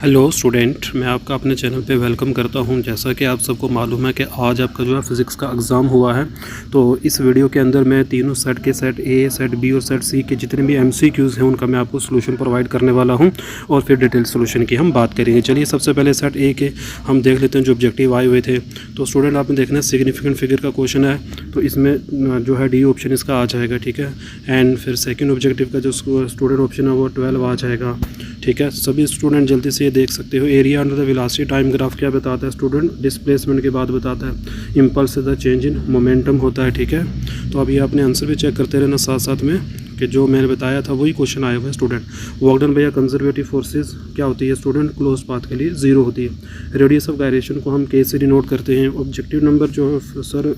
Hello student, मैं आपका अपने चैनल पे वेलकम करता हूं। जैसा कि आप सबको मालूम है कि आज आपका जो है फ़िज़िक्स का एग्ज़ाम हुआ है, तो इस वीडियो के अंदर मैं तीनों सेट के सेट ए, सेट बी और सेट सी के जितने भी एमसीक्यूज़ हैं उनका मैं आपको सोल्यूशन प्रोवाइड करने वाला हूं और फिर डिटेल सोल्यूशन की हम बात करेंगे। चलिए सबसे पहले सेट ए के हम देख लेते हैं जो ऑब्जेक्टिव आए हुए थे। तो स्टूडेंट आपने देखना है सिग्निफिकेंट फिगर का क्वेश्चन है, तो इसमें जो है डी ऑप्शन इसका आ जाएगा, ठीक है। एंड फिर सेकेंड ऑब्जेक्टिव का जो स्टूडेंट ऑप्शन है वो 12 आ जाएगा, ठीक है। सभी स्टूडेंट जल्दी से ये देख सकते हो। Area under the velocity time graph क्या बताता है स्टूडेंट? डिस्प्लेसमेंट के बाद बताता है। Impulse the change in momentum होता है, ठीक है। तो अभी आपने आंसर भी चेक करते रहना साथ साथ में कि जो मैंने बताया था वही क्वेश्चन आया हुआ है student. Work done by conservative forces क्या होती है स्टूडेंट? क्लोज पाथ के लिए 0 होती है। रेडियस ऑफ गायरेशन को हम के से डिनोट करते हैं। ऑब्जेक्टिव नंबर जो सर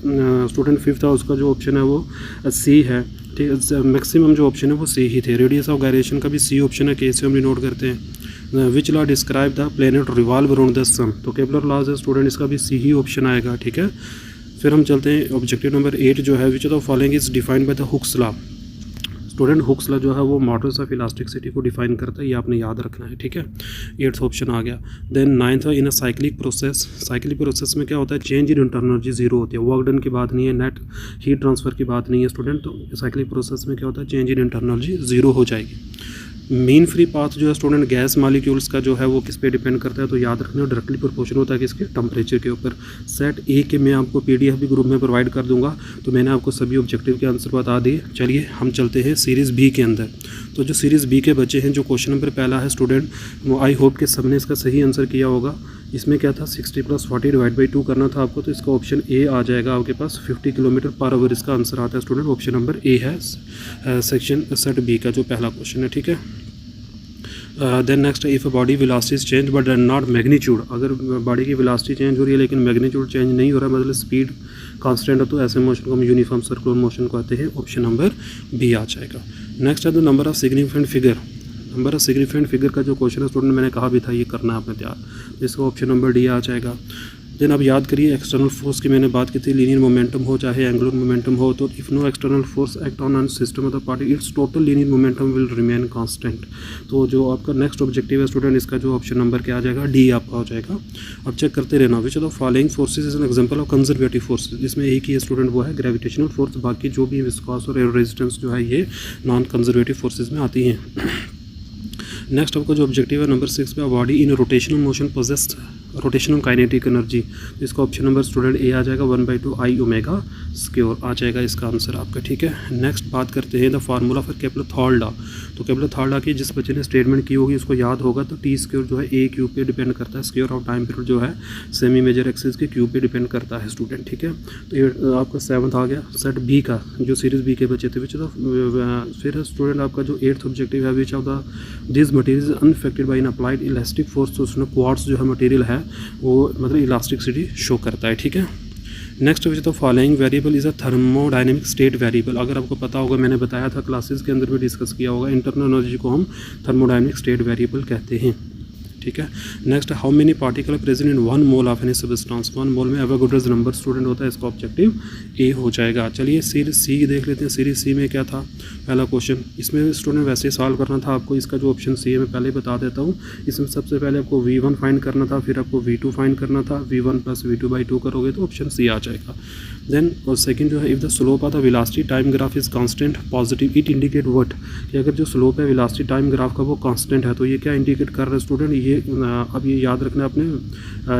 स्टूडेंट 5th था उसका जो ऑप्शन है वो सी है, ठीक है। मैक्सिमम जो ऑप्शन है वो सी ही थे। रेडियस ऑफ गायरेशन का भी सी ऑप्शन है, के से हम डिनोट करते हैं। Which law describe the planet revolve around the sun? तो केपलर लॉज है स्टूडेंट, इसका भी सी ही ऑप्शन आएगा, ठीक है। फिर हम चलते हैं ऑब्जेक्टिव नंबर 8 जो है, which of the following is defined by the Hooke's law? Student Hooke's law जो है वो मॉडल्स ऑफ इलास्टिसिटी को डिफाइन करता है, ये आपने याद रखना है, ठीक है। 8th ऑप्शन आ गया। Then 9th in a cyclic process. Cyclic process में क्या होता है? चेंज इन इंटरनल एनर्जी 0 होती है। वर्क डन की बात नहीं है, नेट हीट ट्रांसफर की बात नहीं है स्टूडेंट। तो साइक्लिक प्रोसेस में क्या होता है? चेंज इन इंटरनल एनर्जी 0 हो जाएगी। मीन फ्री पाथ जो है स्टूडेंट गैस मालिक्यूल्स का जो है वो किस पे डिपेंड करता है? तो याद रखना डायरेक्टली प्रोपोर्शनल होता है किसके? टेम्परेचर के ऊपर। सेट ए के मैं आपको पीडीएफ भी ग्रुप में प्रोवाइड कर दूंगा, तो मैंने आपको सभी ऑब्जेक्टिव के आंसर बता दिए। चलिए हम चलते हैं सीरीज़ बी के अंदर। तो जो सीरीज़ बी के बच्चे हैं, जो क्वेश्चन नंबर पहला है स्टूडेंट, वो आई होप कि सबने इसका सही आंसर किया होगा। इसमें क्या था? 60 + 40 डिवाइड बाई 2 करना था आपको, तो इसका ऑप्शन ए आ जाएगा आपके पास। 50 किलोमीटर पर आवर इसका आंसर आता है स्टूडेंट। ऑप्शन नंबर ए है सेक्शन सेट बी का जो पहला क्वेश्चन है, ठीक है। Then next, if body velocity change but not magnitude. अगर बॉडी की वेलोसिटी चेंज हो रही है लेकिन मैग्नीट्यूड चेंज नहीं हो रहा है, मतलब स्पीड कांस्टेंट है, तो ऐसे मोशन को हम यूनिफॉर्म सर्कुलर मोशन को आते हैं। ऑप्शन नंबर बी आ जाएगा। नेक्स्ट है the number of significant figure. Number of significant figure का जो क्वेश्चन है स्टूडेंट, मैंने कहा भी था ये करना है आपने तैयार। इसका ऑप्शन नंबर डी आ जाएगा। देन अब याद करिए एक्सटर्नल फोर्स की मैंने बात की थी। लीनियर मोमेंटम हो चाहे एंगुलर मोमेंटम हो, तो if no external force act on system of the party its total linear momentum will remain constant. तो जो आपका नेक्स्ट ऑब्जेक्टिव है स्टूडेंट, इसका जो ऑप्शन नंबर क्या आ जाएगा? डी आपका हो जाएगा। अब चेक करते रहना। विच of the following forces is an example of conservative forces. जिसमें एक ही स्टूडेंट वो है ग्रेविटेशनल फोर्स, बाकी जो भी विस्कॉस और एयर रेजिस्टेंस जो है ये नॉन कंजर्वेटिव फोर्सेज में आती हैं। नेक्स्ट आपका जो ऑब्जेक्टिव है नंबर 6 पे, body in rotational motion possessed rotational kinetic energy. तो इसका ऑप्शन नंबर स्टूडेंट ए आ जाएगा। 1/2 I ओमेगा स्क्वायर आ जाएगा इसका आंसर आपका, ठीक है। नेक्स्ट बात करते हैं द फार्मूला फॉर केपलर-थॉर्ड लॉ। तो केपलर-थॉर्ड लॉ की जिस बच्चे ने स्टेटमेंट की होगी उसको याद होगा। तो टी स्क्वायर जो है ए क्यूब पे डिपेंड करता है। स्क्वायर ऑफ टाइम पीरियड जो है सेमी मेजर एक्सिस के क्यूब पे डिपेंड करता है स्टूडेंट, ठीक है। तो ये आपका 7th आ गया। सेट बी का जो सीरीज बी के बच्चे थे, विच फिर स्टूडेंट आपका जो 8th ऑब्जेक्टिव है, which of the this material is unaffected by N applied elastic force. तो उसमें क्वार्ट्ज जो है मटेरियल है वो मतलब इलास्टिसिटी शो करता है, ठीक है। Next which the following variable is a thermodynamic state variable. अगर आपको पता होगा, मैंने बताया था क्लासेस के अंदर भी डिस्कस किया होगा, इंटरनल एनर्जी को हम थर्मोडायनेमिक स्टेट वेरिएबल कहते हैं, ठीक है। Next, how many particle present in 1 mole of any substance. 1 मोल में एवोगाड्रोस नंबर स्टूडेंट होता है, इसका ऑब्जेक्टिव ए हो जाएगा। चलिए सीरीज सी देख लेते हैं। सीरीज सी में क्या था पहला क्वेश्चन? इसमें स्टूडेंट वैसे ही सॉल्व करना था आपको। इसका जो ऑप्शन सी है मैं पहले बता देता हूँ। इसमें सबसे पहले आपको V1 फाइंड करना था, फिर आपको V2 फाइंड करना था। V1 + V2/2 करोगे तो ऑप्शन सी आ जाएगा। देन और सेकंड जो है, if the slope of the velocity time graph is constant positive it indicate what. कि अगर जो स्लोप है वेलोसिटी टाइम ग्राफ का वो कांस्टेंट है, तो ये क्या इंडिकेट कर रहा है स्टूडेंट? ये अब ये याद रखना अपने,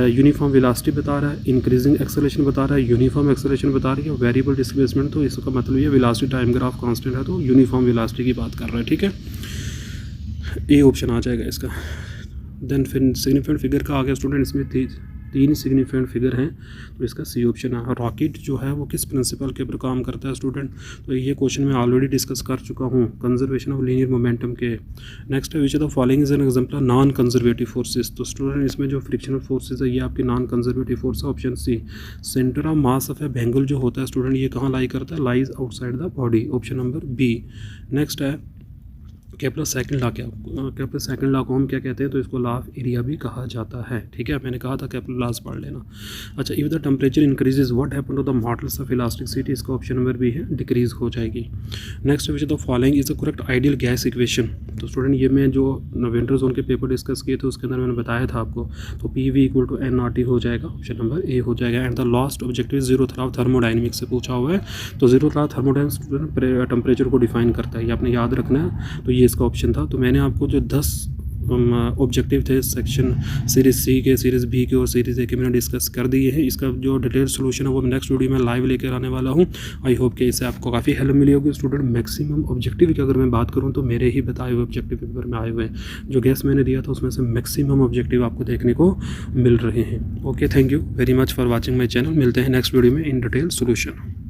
यूनिफॉर्म वेलोसिटी बता रहा है, इंक्रीजिंग एक्सेलरेशन बता रहा है, यूनिफॉर्म एक्सेलरेशन बता रही है, वेरिएबल डिस्प्लेसमेंट। तो इसका मतलब ये वेलोसिटी टाइम ग्राफ कांस्टेंट है, तो यूनिफॉर्म वेलोसिटी की बात कर रहा है, ठीक है। ए ऑप्शन आ जाएगा इसका। देन फिर सिग्निफिकेंट फिगर का आ गया स्टूडेंट। इसमें 3 सिग्निफिकेंट फिगर हैं, तो इसका सी ऑप्शन है। रॉकेट जो है वो किस प्रिंसिपल के ऊपर काम करता है स्टूडेंट? तो ये क्वेश्चन मैं ऑलरेडी डिस्कस कर चुका हूँ, कंजर्वेशन ऑफ लीनियर मोमेंटम के। नेक्स्ट है which of the following is an example of non conservative forces. तो स्टूडेंट इसमें जो फ्रिक्शनल फोर्सेज है ये आपकी नॉन कंजर्वेटिव फोर्स है। Option C. Center of mass of a bangle जो होता है स्टूडेंट, ये कहाँ लाई करता है? Lies outside the body. Option number B. Next है Kepler second law Kepler second law को हम क्या कहते हैं, तो इसको लॉ ऑफ एरिया भी कहा जाता है। ठीक है, मैंने कहा था केपलर लॉज पढ़ लेना। अच्छा, if the temperature increases what happen to the models of elasticity, इसका ऑप्शन नंबर भी है डिक्रीज हो जाएगी। Next which the following is the correct ideal gas equation. तो स्टूडेंट ये मैं जो विंटर जोन के पेपर डिस्कस किए थे उसके अंदर मैंने बताया था आपको, तो P V equal to n R T हो जाएगा, ऑप्शन नंबर ए हो जाएगा। And the last objective zero law of thermodynamics से पूछा हुआ है, तो zero law of thermodynamics temperature को डिफाइन करता है, ये आपने याद रखना है। तो ये इसका ऑप्शन था। तो मैंने आपको जो 10 ऑब्जेक्टिव थे सेक्शन सीरीज़ सी के, सीरीज़ बी के और सीरीज़ ए के मैंने डिस्कस कर दिए हैं। इसका जो डिटेल सोल्यूशन है वो नेक्स्ट वीडियो में लाइव लेकर आने वाला हूँ। आई होप कि इससे आपको काफ़ी हेल्प मिली होगी। स्टूडेंट मैक्सिमम ऑब्जेक्टिव की अगर मैं बात करूँ तो मेरे ही बताए हुए ऑब्जेक्टिव पेपर में आए हुए हैं, जो गैस मैंने दिया था उसमें से मैक्सिमम ऑब्जेक्टिव आपको देखने को मिल रहे हैं। Okay, thank you very much for watching my channel. मिलते हैं नेक्स्ट वीडियो में इन डिटेल सोल्यूशन।